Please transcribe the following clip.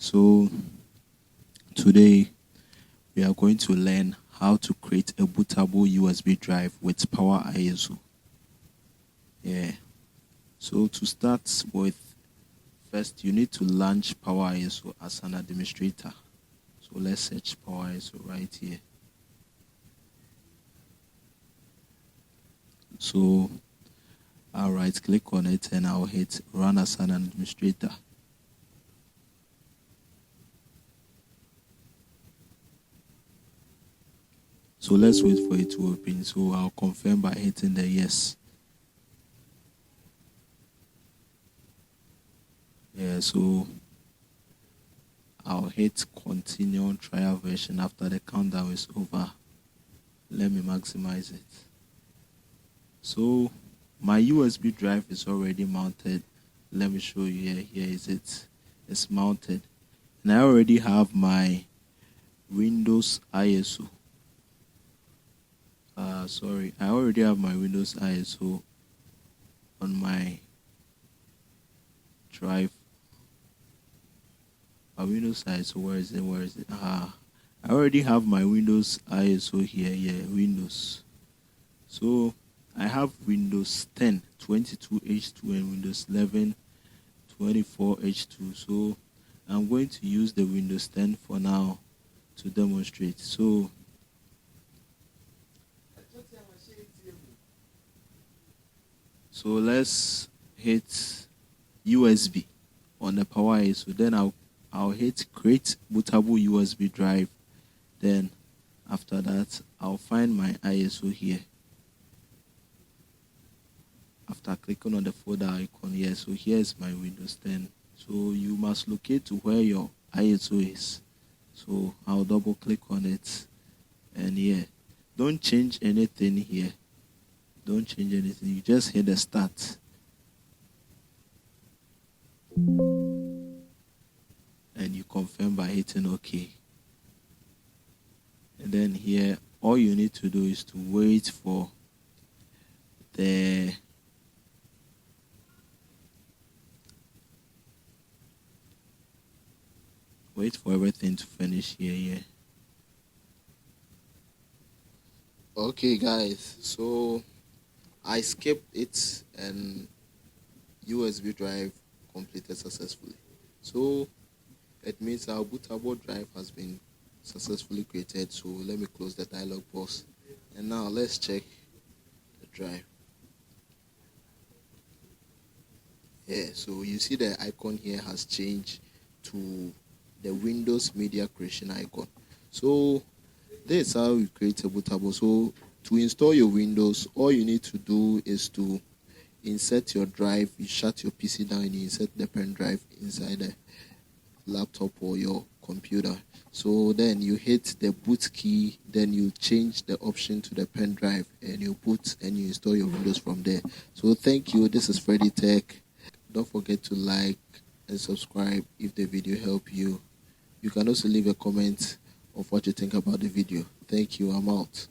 So today we are going to learn how to create a bootable USB drive with PowerISO. So to start with, first you need to launch PowerISO as an administrator. So let's search PowerISO right here. So I'll right click on it and I'll hit run as an administrator. So let's wait for it to open. So I'll confirm by hitting the yes. So I'll hit continue on trial version after the countdown is over. Let me maximize it. So my USB drive is already mounted. Let me show you here. Here is it. It's mounted. And I already have my Windows ISO. I already have my Windows ISO on my drive. My Windows ISO, where is it? I already have my Windows ISO here. Windows. So I have Windows 10 22H2 and Windows 11 24H2. So I'm going to use the Windows 10 for now to demonstrate. So let's hit USB on the PowerISO. Then I'll hit create bootable USB drive. Then after that, I'll find my ISO here. After clicking on the folder icon here, so here's my Windows 10. So you must locate to where your ISO is. So I'll double click on it, and here, don't change anything here. Don't change anything. You just hit the start. And you confirm by hitting OK. And then here, all you need to do is to wait for everything to finish here. Okay guys, so I skipped it and USB drive completed successfully. So it means our bootable drive has been successfully created. So let me close the dialog box, and now let's check the drive. So you see the icon here has changed to the Windows Media Creation icon. So this is how we create a bootable. So to install your Windows, all you need to do is to insert your drive. You shut your PC down and you insert the pen drive inside the laptop or your computer. So then you hit the boot key, then you change the option to the pen drive and you boot and you install your Windows from there. So thank you. This is Freddy Tech. Don't forget to like and subscribe if the video helped you. You can also leave a comment of what you think about the video. Thank you. I'm out.